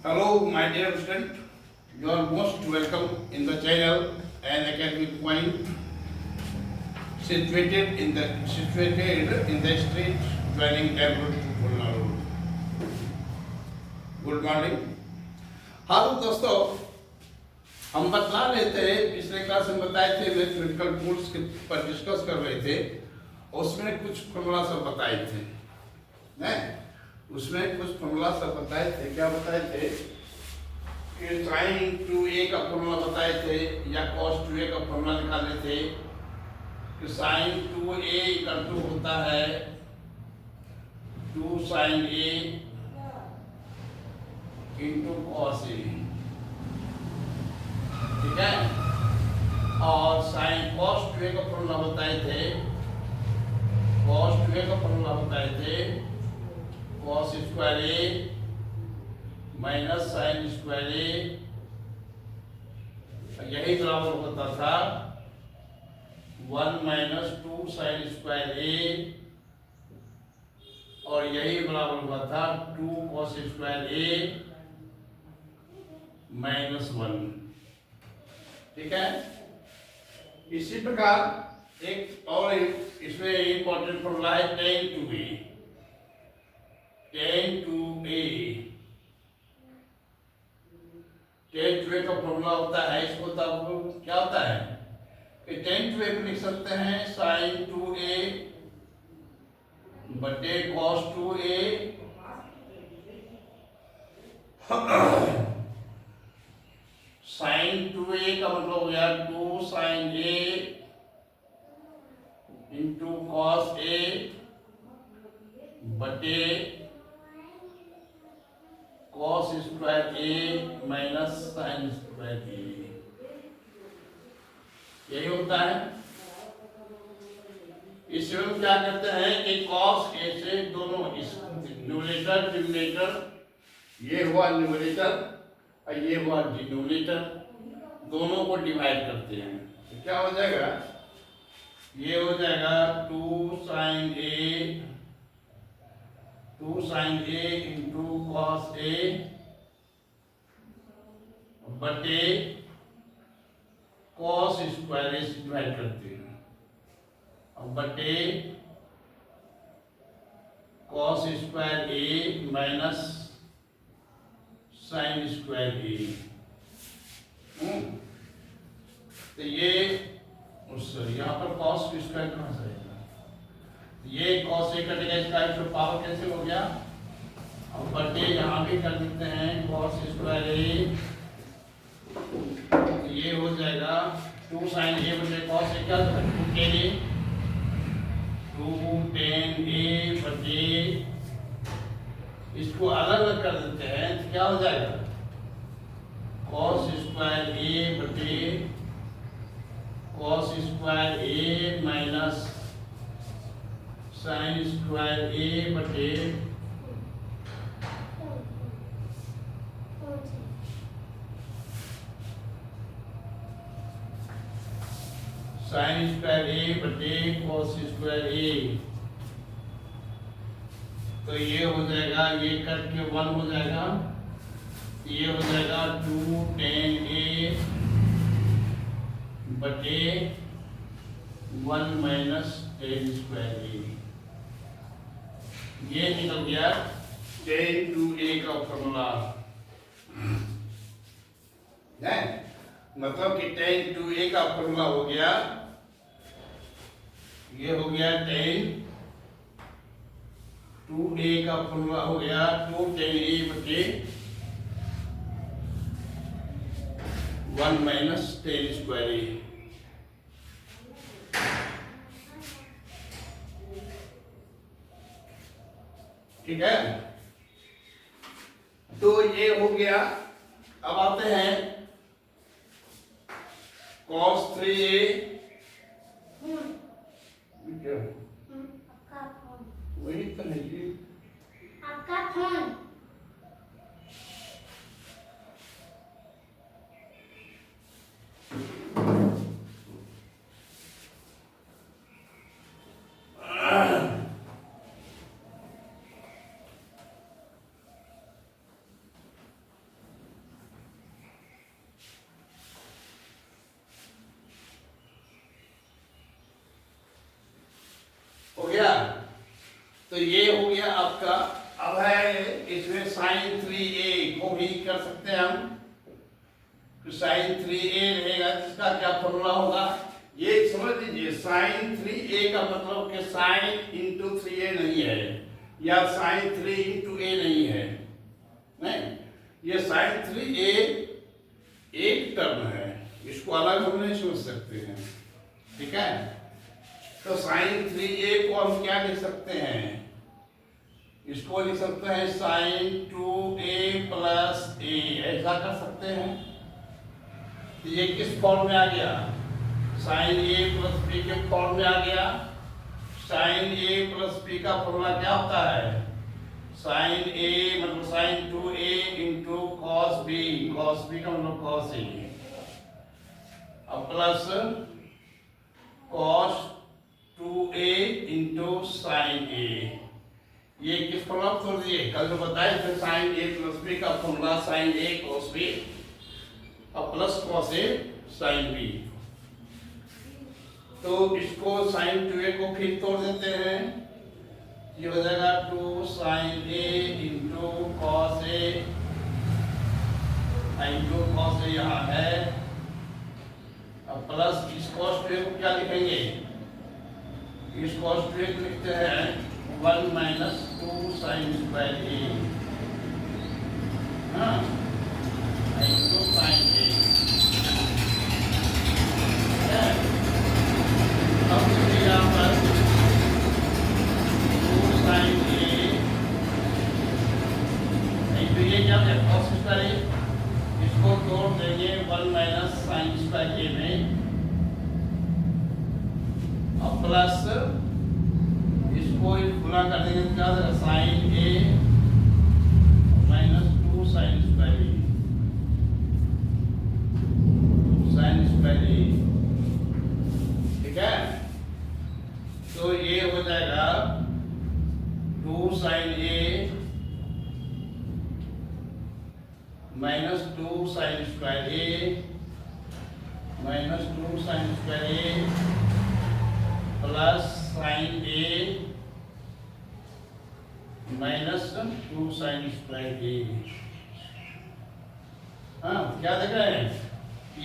Hello, my dear student. You are most welcome in the channel and academic point situated in the street joining neighborhood to Khulna Road. Good morning. हाँ तो दोस्तों, हम बता रहे थे, पिछले class में बताए थे, मैथमेटिकल टूल्स के पर डिस्कस कर रहे थे। उसमें कुछ फॉर्मूला सब बताए थे, नहीं? उसमें कुछ फॉर्मूला सब बताए थे। क्या बताए थे? कि साइन 2a का फॉर्मूला बताए थे या cos 2a का फॉर्मूला निकाले थे कि साइन 2a इक्वल टू होता है 2 sin a into cos a, ठीक है। और साइन cos 2a का फॉर्मूला बताए थे, cos 2a का फॉर्मूला बताए थे cos square a minus sine square A, यही बराबर होता था 1 माइनस 2 साइन स्क्वायर ए, और यही बराबर हुआ था 2 cos स्क्वायर ए माइनस 1, ठीक है। इसी प्रकार एक और इसमें इंपॉर्टेंट फॉर्मूला है tan 2a। tan 2a का फॉर्मूला होता है, इसको तब क्या होता है कि tan 2a को लिख सकते हैं sin 2a बटे cos 2a sin 2a का मतलब हो गया 2 sin a into cos a बटे cos square a minus sine square a, यही होता है। इसमें हम क्या करते हैं कि cos a से दोनों इस न्यूमरेटर डिनोमिनेटर, ये हुआ न्यूमरेटर और ये हुआ डिनोमिनेटर, दोनों को डिवाइड करते हैं। तो क्या हो जाएगा? ये हो जाएगा 2 sin a into cos a बटे cos स्क्वायर a से डिवाइड करते हैं, और बटे cos square a minus sine square a। तो ये यहाँ पर cos स्क्वायर कहाँ से आएगा? ये cos a कटेगा, इसका एक पावर कैंसिल हो गया, और बटे यहाँ भी कर देते हैं cos स्क्वायर a, तो ये हो जाएगा 2 sin a बटे cos a, क्या 2 tan a, 2 tan a बटे, इसको अलग अलग कर देते हैं तो क्या हो जाएगा cos स्क्वायर a बटे cos square a minus sine square a बटे साइन स्क्वायर a बटे cos स्क्वायर a। तो ये हो जाएगा, ये कट के 1 हो जाएगा, ये हो जाएगा 2 tan a बटे 1 माइनस tan स्क्वायर a। ये निकल गया tan 2a का फॉर्मूला, मतलब कि tan 2a का फॉर्मूला हो गया, ये हो गया tan 2a का फॉर्मूला हो गया 2 tan a बटे 1 माइनस tan स्क्वायर a। ठीक है, तो ये हो गया। अब आते हैं cos 3a, वही तो नहीं आपका फोन साइन 3a को भी कर सकते हैं हम, तो साइन 3a रहेगा जिसका क्या फॉर्मूला होगा, ये समझ लीजिए साइन 3a का मतलब कि साइन इंटू 3a नहीं है, या साइन 3 इंटू a नहीं है, नहीं, ये साइन 3a एक टर्म है, इसको अलग हम नहीं सोच सकते हैं, ठीक है। तो साइन 3a को हम क्या लिख सकते हैं, इसको लिख सकते हैं साइन 2a प्लस a, ऐसा कर सकते हैं। तो ये किस फॉर्म में आ गया, साइन a प्लस b के फॉर्म में आ गया। साइन a प्लस b का फॉर्मूला क्या होता है, साइन a मतलब sine 2a into cos b, cos b का मतलब कॉस a, अब plus cos 2a into sine a, ये किस फॉर्मूला में तोड़ दिए, कल जो बताए थे साइन a प्लस b का formula sine a cos b, अब plus cos a sine b। तो इसको साइन 2a को फिर तोड़ देते हैं, ये हो जाएगा 2 sine a into cos a into cos a यहाँ है, अब प्लस इस कॉस 2a को क्या लिखेंगे, इस कॉस 2a को लिखते हैं 1 माइनस 2 साइन स्क्वायर a, हाँ, इंटू साइन a। अब यहाँ पर 2 साइन a इंटू ये क्या है कॉस स्क्वायर a, इसको तोड़ देंगे 1 माइनस साइन स्क्वायर a में, अब प्लस इसको गुणा कर देंगे तो क्या होगा sine a minus 2 sine square a, sine square a, ठीक है। तो ये हो जाएगा 2 sine a minus 2 sine square a minus 2 sine square a plus sine a minus 2 sine square a। हाँ, क्या देख रहे हैं,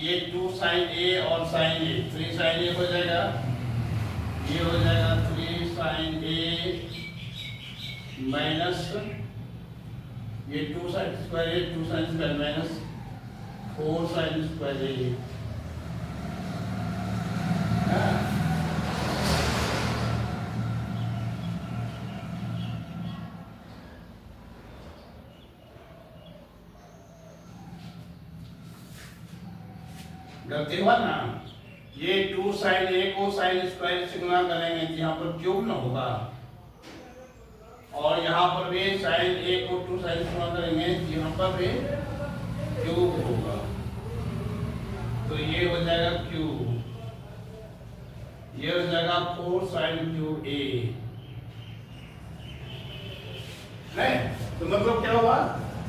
ये 2 साइन a और साइन a, 3 साइन a हो जाएगा, ये हो जाएगा 3 साइन a माइनस ये 2 sine square a, 2 sine square minus 4 sign square a। गलती हुआ ना, ये 2 साइन a को साइन स्क्वायर से गुणा करेंगे तो यहाँ पर क्यूब ना होगा, और यहाँ पर भी साइन a को 2 साइन से गुणा करेंगे तो यहाँ पर भी क्यूब होगा, तो ये हो जाएगा क्यूब, ये हो जाएगा 4 साइन क्यूब a, नहीं तो मतलब क्या हुआ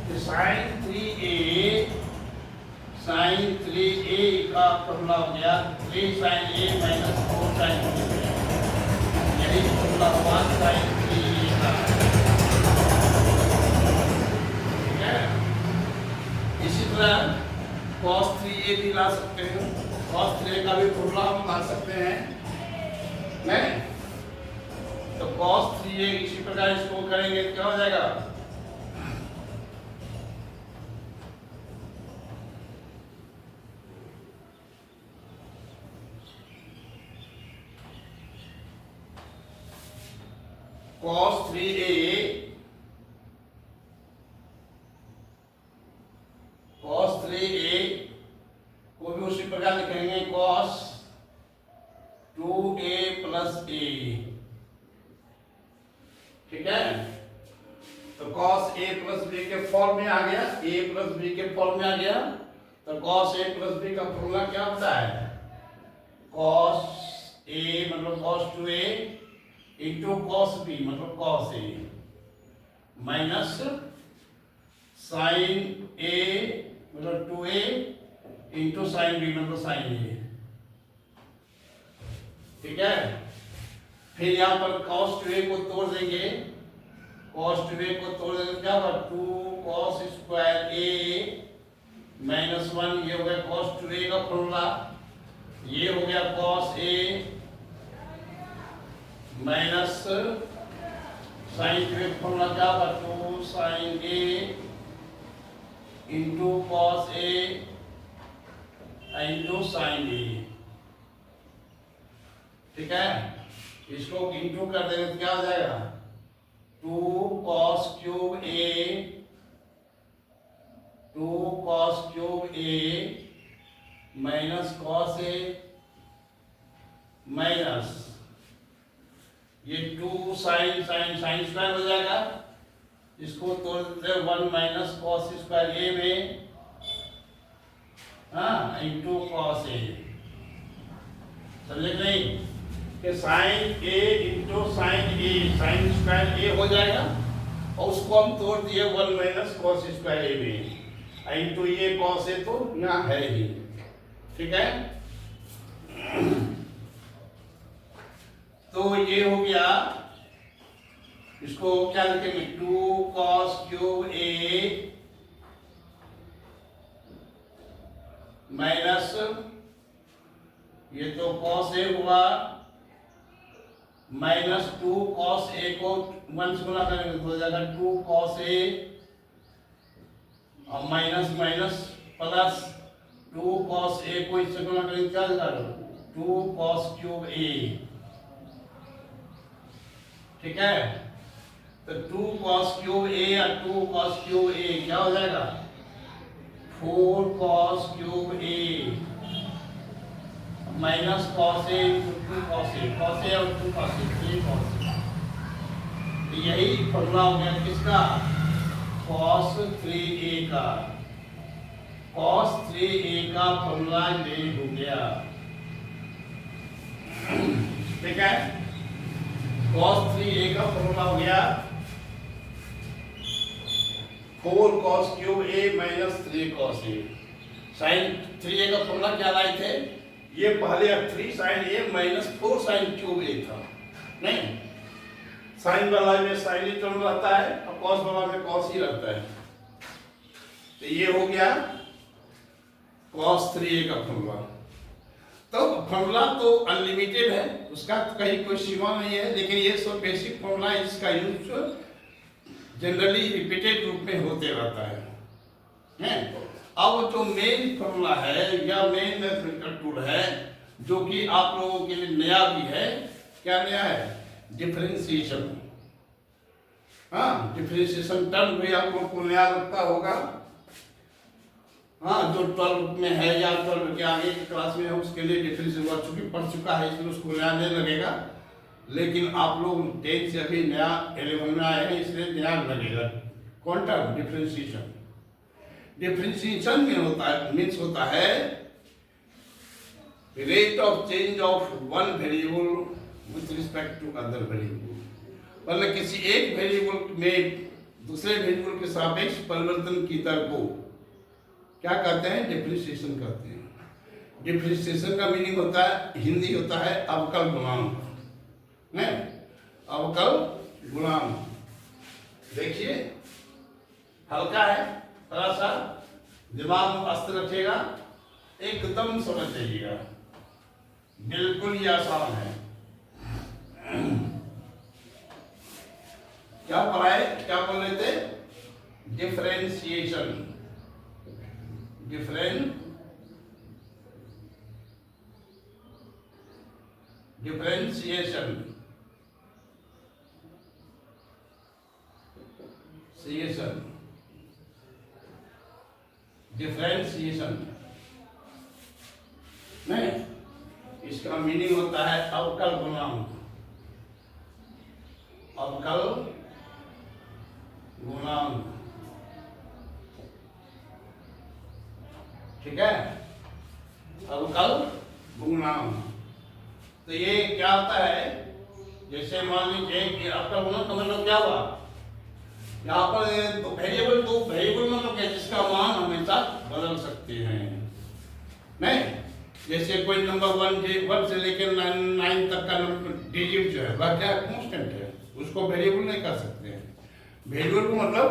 कि साइन 3a का फॉर्मूला हो गया 3 sine a minus 4 sine a, यही फॉर्मूला हुआ साइन 3a का, ठीक है। इसी तरह cos 3a भी ला सकते हैं, cos 3a का भी फॉर्मूला हम ला सकते हैं, नहीं तो cos 3a इसी प्रकार इसको करेंगे क्या हो जाएगा, cos 3a को भी उसी प्रकार लिखेंगे cos 2a प्लस a, ठीक है। तो cos a प्लस b के फॉर्म में आ गया, a प्लस b के फॉर्म में आ गया, तो cos a प्लस b का फॉर्मूला क्या होता है, cos a मतलब cos 2a into cos B मतलब cos A minus sine A मतलब 2a इंटू साइन बी मतलब साइन ए, ठीक है। फिर यहाँ पर cos 2a को तोड़ देंगे cos 2a को तोड़ देंगे क्या होगा 2 cos स्क्वायर a माइनस 1, ये हो गया cos 2a का फॉर्मूला, ये हो गया cos a minus sin 2a का फॉर्मूला क्या होगा 2 sin a into cos a into sin a। ठीक है, इसको इंटू कर देंगे तो क्या हो जाएगा 2 cos cube a minus cos a minus ये 2 sin स्क्वायर हो जाएगा, इसको तोड़ देते हैं 1 माइनस cos स्क्वायर a में इंटू cos a। समझे नहीं कि sin a into sin a, sin square a हो जाएगा और उसको हम तोड़ दिए 1 माइनस cos स्क्वायर a में इंटू ये cos a तो यहाँ है ही। ठीक है, तो ये हो गया, इसको क्या लिखेंगे 2 cos क्यूब a माइनस ये तो cos a हुआ माइनस 2 cos a को 1 से गुणा करेंगे तो हो जाएगा 2 cos a और minus minus plus 2 cos a को इससे गुणा करेंगे क्या हो जाएगा 2 cos क्यूब a। ठीक है, तो 2 cos क्यूब a और 2 cos क्यूब a क्या हो जाएगा 4 cos cube a minus cos a into 2 cos a और 2 cos a 3 cos a। तो यही फॉर्मूला हो गया किसका cos 3a का, cos 3a का फॉर्मूला ये हो गया। ठीक है, cos 3a का फॉर्मूला हो गया 4 cos cube a minus 3 cos a। sin 3a का फॉर्मूला क्या लाए थे, ये पहले 3 sin a minus 4 sin cube a था, नहीं sin वाला में sin ही टर्म रहता है और cos वाला में cos ही रहता है। तो ये हो गया cos 3a का फॉर्मूला। तो फॉर्मूला तो अनलिमिटेड है, उसका कहीं कोई सीमा नहीं है, लेकिन ये सब बेसिक फॉर्मूला है जिसका यूज जनरली रिपीटेड रूप में होते रहता है। अब जो मेन फॉर्मूला है या मेन मैथमेटिकल टूल है जो कि आप लोगों के लिए नया भी है, क्या नया है डिफरेंशिएशन। डिफरेंशिएशन टर्म भी आप लोगों को नया लगता होगा। जो 12 में है या 12 के आगे की क्लास में है उसके लिए डिफरेंशिएशन चूंकि पढ़ चुका है इसलिए उसको नया नहीं लगेगा, लेकिन आप लोग 10 से अभी नया 11 में आए हैं इसलिए नया लगेगा। कौन टर्म डिफरेंशिएशन। डिफरेंशिएशन में होता है मीन्स होता है rate of change of one variable with respect to other variable, मतलब किसी एक वेरिएबल में दूसरे वेरिएबल के सापेक्ष परिवर्तन की दर को क्या कहते हैं डिफरेंशिएशन कहते हैं। डिफरेंशिएशन का मीनिंग होता है हिंदी होता है अवकल गुणांक, अवकल गुणांक। देखिए हल्का है, थोड़ा सा दिमाग में अस्त्र रखिएगा, एकदम समझ जाइएगा, बिल्कुल ही आसान है। क्या पढ़ाए, क्या बोल रहे थे डिफरेंशिएशन। डिफरेंशिएशन नहीं, इसका मीनिंग होता है अवकल गुणांक। अवकल गुणांक, ठीक है, अवकल गुणांक। तो ये क्या होता है, जैसे मान लीजिए कि अवकल गुणांक का मतलब क्या हुआ, यहाँ पर वेरिएबल तो वेरिएबल मतलब क्या जिसका मान हमेशा बदल सकते हैं। नहीं, जैसे कोई नंबर 1 से लेकर 9 तक का डिजिट जो है वह क्या कांस्टेंट है, उसको वेरिएबल नहीं कर सकते हैं। वेरिएबल को मतलब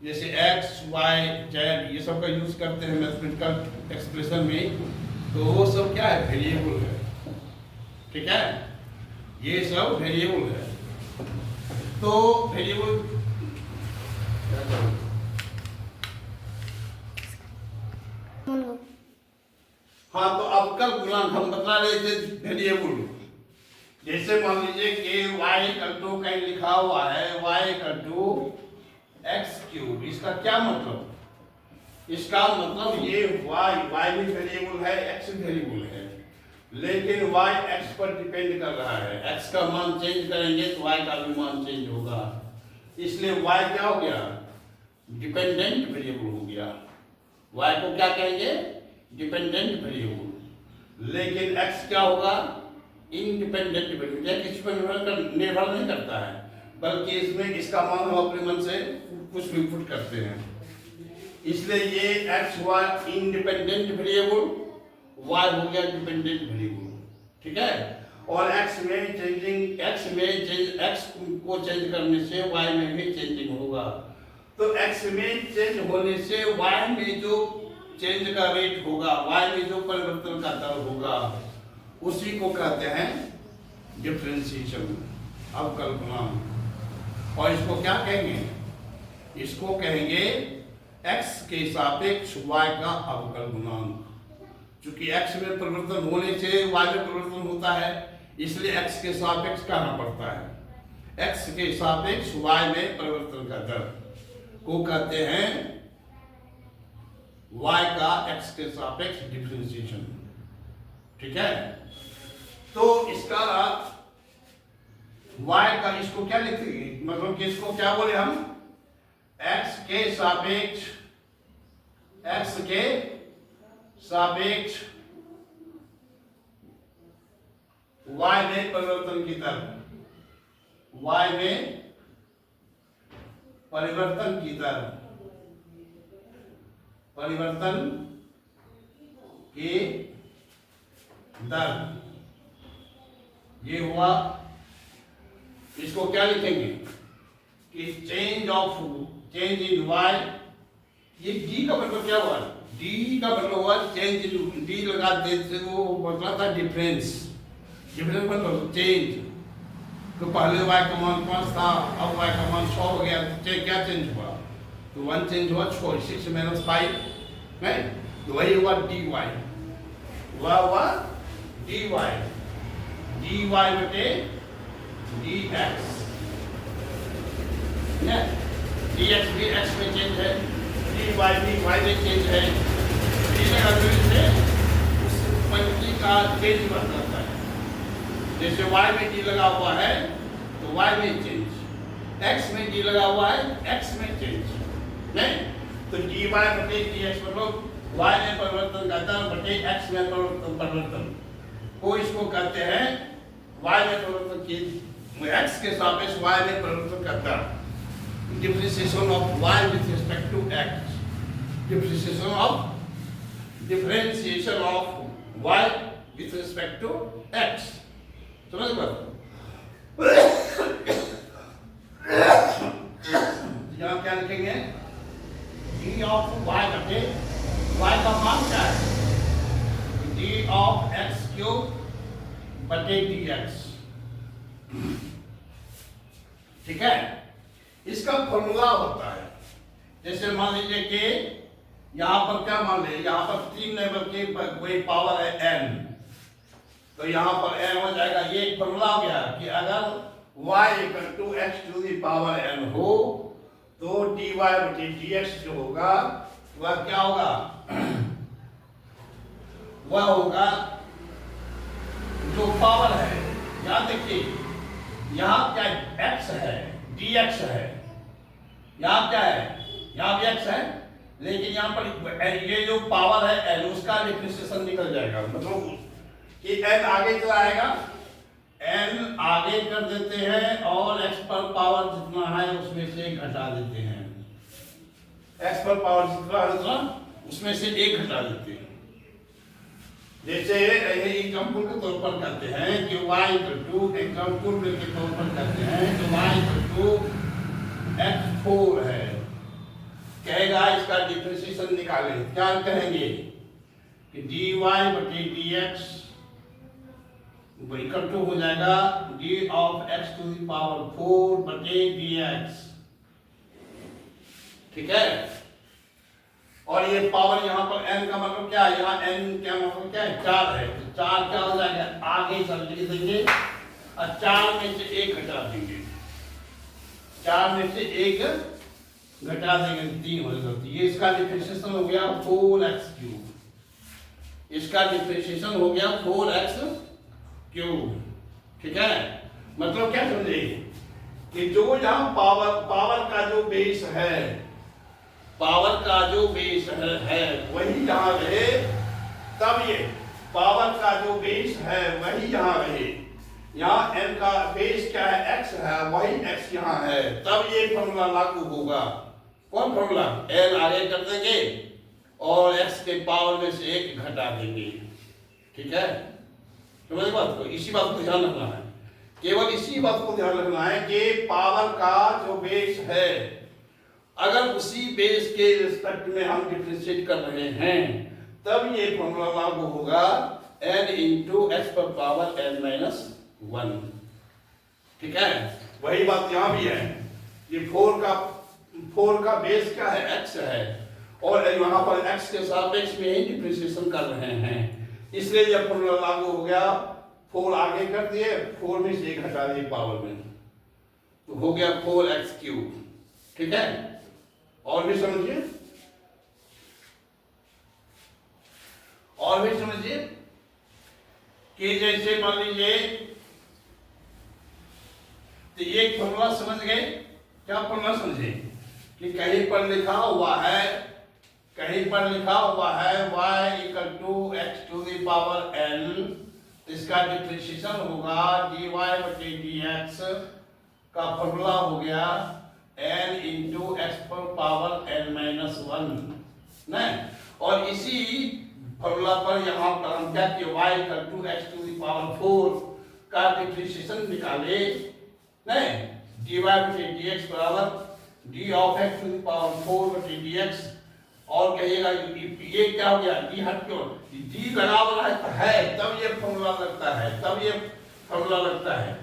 जैसे एक्स वाई जेड ये सब का यूज करते हैं मैथमेटिकल एक्सप्रेशन में, तो वो सब क्या है, वेरिएबल है। ठीक है, ये सब वेरिएबल है। तो वेरिएबल क्या करूं? हाँ, तो अवकल गुणांक हम बता रहे थे वेरिएबल। जैसे मान लीजिए कि y इक्वल टू कहीं लिखा हुआ है y equal to X cube, इसका क्या मतलब? इसका मतलब ये y भी वेरिएबल है, x भी वेरिएबल है, लेकिन y x पर डिपेंड कर रहा है। x का मान चेंज करेंगे तो y का भी मान चेंज होगा, इसलिए y क्या हो गया, डिपेंडेंट वेरिएबल हो गया। y को क्या कहेंगे, डिपेंडेंट वेरिएबल। लेकिन x क्या होगा, इंडिपेंडेंट वेरिएबल। क्या किसी पर निर्भर नहीं करता है, बल्कि इसमें इसका मान हम अपने मन से कुछ भी पुट करते हैं, इसलिए ये x हुआ इंडिपेंडेंट वेरिएबल, y हो गया डिपेंडेंट वेरिएबल। ठीक है, और x को चेंज करने से y में भी चेंजिंग होगा। तो x में चेंज होने से y में जो चेंज का रेट होगा, y में जो परिवर्तन का दर होगा, उसी को कहते हैं डिफरेंशिएशन, अवकल गुणांक। और इसको क्या कहेंगे, इसको कहेंगे x के सापेक्ष y का अवकल गुणांक। क्योंकि x में परिवर्तन होने से y में परिवर्तन होता है, इसलिए x के सापेक्ष कहना पड़ता है। x के सापेक्ष y में परिवर्तन का दर को कहते हैं y का x के सापेक्ष डिफरेंशिएशन। ठीक है, तो इसका y का इसको क्या लिखेंगे, मतलब कि इसको क्या बोले हम, x के सापेक्ष y में परिवर्तन की दर, y में परिवर्तन की दर, परिवर्तन की दर, ये हुआ। इसको क्या लिखेंगे कि चेंज इन y, ये d का मतलब क्या हुआ, d का मतलब हुआ चेंज इन, d लगा देते वो मतलब था डिफरेंस, डिफरेंस मतलब चेंज। तो पहले y का मान 5 था, अब y का मान 6 हो गया, तो क्या चेंज हुआ, तो 1 चेंज हुआ, 6 माइनस 5 नहीं, तो वही हुआ dy, हुआ dy, dy बटे dx, dx भी x में चेंज है, dy भी y में चेंज है, से उस पंक्ति का चेंज बन जाता है। जैसे y में d लगा हुआ है तो y में चेंज, x में d लगा हुआ है x में चेंज नहीं, तो dy बटे dx मतलब y में परिवर्तन का दर बटे x में परिवर्तन को इसको कहते हैं y में परिवर्तन की, x के सापेक्ष y में परिवर्तन का दर, differentiation of y with respect to x, differentiation of y with respect to x। समझ बात, यहाँ क्या लिखेंगे, d ऑफ y बटे y का मान क्या है, d ऑफ x क्यूब बटे dx। ठीक है, इसका फॉर्मूला होता है, जैसे मान लीजिए कि यहाँ पर क्या मान ले, यहाँ पर 3 नंबर की कोई पावर है n, तो यहाँ पर n हो जाएगा। ये एक फॉर्मूला हो गया कि अगर y equal to x to the power n हो तो dy बटे dx जो होगा वह क्या होगा, वह होगा जो पावर है, यहाँ देखिए यहाँ क्या x है, dx है, यहाँ क्या है, यहाँ भी x है, लेकिन यहाँ पर ये जो पावर है n उसका डिफरेंशिएशन निकल जाएगा, मतलब कि n आगे चला आएगा, n आगे कर देते हैं और x पर पावर जितना है उसमें से घटा देते हैं, x पर पावर जितना है उतना उसमें से 1 घटा देते हैं। जैसे एग्जाम्पल के तौर पर कहते हैं कि y इक्वल टू, एग्जाम्पल के तौर पर कहते हैं कि y इक्वल टू x4 है, कहेगा इसका डिफरेंशिएशन निकालें। क्या कहेंगे कि dy बटे dx इक्वल टू हो जाएगा d of x to the power 4 बटे dx। ठीक है, और ये पावर यहाँ पर n का मतलब क्या है, यहाँ n क्या मतलब क्या है, 4 है, तो 4 क्या हो जाएगा, आगे चल लिख देंगे और 4 में से 1 घटा देंगे, 4 में से 1 घटा देंगे, 3 हो जाएगा। तो ये इसका डिफरेंशिएशन हो गया 4x3, इसका डिफरेंशिएशन हो गया 4x3। ठीक है, मतलब क्या समझे कि जो यहाँ पावर का जो बेस है, पावर का जो बेस है वही यहाँ रहे, तब ये पावर का जो बेस है वही यहाँ रहे, यहाँ n का बेस क्या है, x है, वही x यहाँ है, तब ये फॉर्मूला लागू होगा। कौन फॉर्मूला, n आगे कर देंगे और x के पावर में से 1 घटा देंगे। ठीक है, समझ बात को, इसी बात को ध्यान रखना है, केवल इसी बात को ध्यान रखना है कि पावर का जो बेस है, अगर उसी बेस के रिस्पेक्ट में हम डिफरेंशिएट कर रहे हैं तब ये फॉर्मूला लागू होगा n इंटू एक्स पर पावर n माइनस 1। ठीक है, वही बात यहाँ भी है, ये 4 का बेस क्या है, x है, और यहाँ पर x के सापेक्ष में ही डिफरेंशिएशन कर रहे हैं, इसलिए जब फॉर्मूला लागू हो गया, 4 आगे कर दिए, 4 में से 1 घटा दिए पावर में, तो हो गया 4x3। ठीक है, और भी समझिए, और भी समझिए कि जैसे मान लीजिए, तो ये फॉर्मूला समझ गए, क्या फॉर्मूला समझे कि कहीं पर लिखा हुआ है, कहीं पर लिखा हुआ है y equal to x to the power n, इसका डिफरेंशिएशन होगा dy बटे dx का फॉर्मूला हो गया n इंटू एक्स पर पावर n माइनस 1 नहीं, और इसी फॉर्मूला पर यहाँ पर हम क्या किए, y equal to X to the power 4 का डिफरेंशिएशन निकाले नहीं, dy बटे dx बराबर d of x to the power 4 बटे dx, और कहिएगा ये क्या हो गया, d हट क्यों, d लगा हुआ है तब ये फॉर्मूला लगता है, तब ये फॉर्मूला लगता है।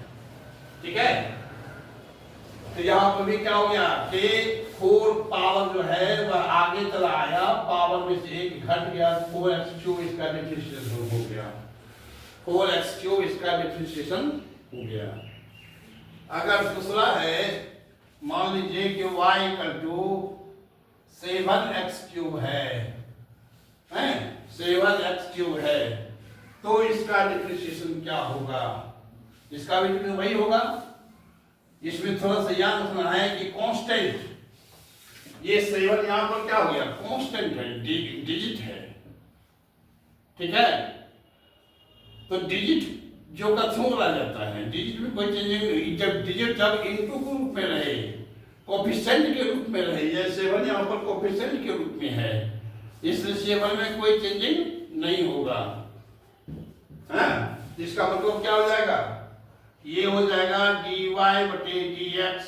ठीक है, तो यहाँ पर भी क्या हो गया कि 4 पावर जो है वह आगे चला आया, पावर में से 1 घट गया, 4x3 इसका डिफरेंशिएशन हो गया, 4x3 इसका डिफरेंशिएशन हो गया। अगर दूसरा है, मान लीजिए कि y इक्वल टू 7x3 है, 7x3 है, तो इसका डिफरेंशिएशन क्या होगा, इसका भी वही होगा। इसमें थोड़ा सा याद रखना है कि कांस्टेंट, ये 7 यहाँ पर क्या हो गया, कांस्टेंट है, डिजिट है। ठीक है, तो डिजिट जो का क्यों बोला जाता है, डिजिट में कोई चेंजिंग नहीं, जब डिजिट जब इनटू के रूप में रहे, कोफिशिएंट के रूप में रहे, ये 7 यहाँ पर कोफिशिएंट के रूप में है, इसलिए 7 में कोई चेंजिंग नहीं होगा। इसका मतलब क्या हो जाएगा, ये हो जाएगा dy बटे dx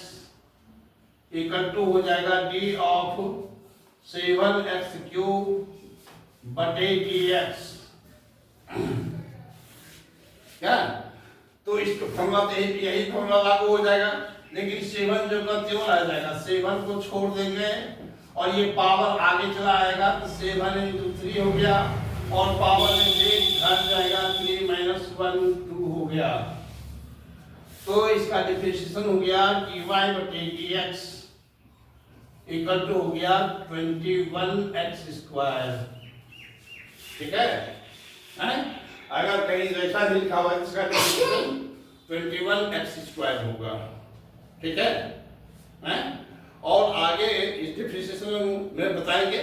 इक्वल टू हो जाएगा d ऑफ 7x3 बटे dx। क्या, तो इस फॉर्मूला तो यही फॉर्मूला लागू हो जाएगा, लेकिन 7 जो का त्यों आ जाएगा, 7 को छोड़ देंगे और ये पावर आगे चला आएगा, तो 7 इंटू 3 हो गया, और पावर में 1 घट जाएगा, 3 माइनस 1 2 हो गया, तो इसका डिफरेंशिएशन हो गया dy बटे dx इक्वल टू हो गया 21x²। ठीक है, अगर कहीं जैसा ही लिखा हुआ है इसका डिफरेंशिएशन 21x² होगा। ठीक है, और आगे इस डिफरेंशिएशन में बताएंगे,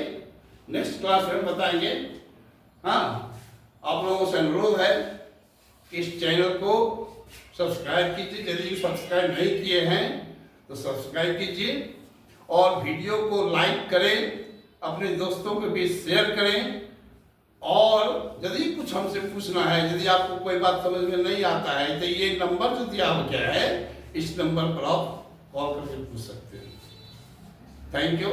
नेक्स्ट क्लास में बताएंगे। हाँ, आप लोगों से अनुरोध है कि इस चैनल को सब्सक्राइब कीजिए, यदि सब्सक्राइब नहीं किए हैं तो सब्सक्राइब कीजिए, और वीडियो को लाइक करें, अपने दोस्तों के बीच शेयर करें, और यदि कुछ हमसे पूछना है, यदि आपको कोई बात समझ में नहीं आता है, तो ये नंबर जो दिया गया है, इस नंबर पर आप कॉल करके पूछ सकते हैं। Thank you.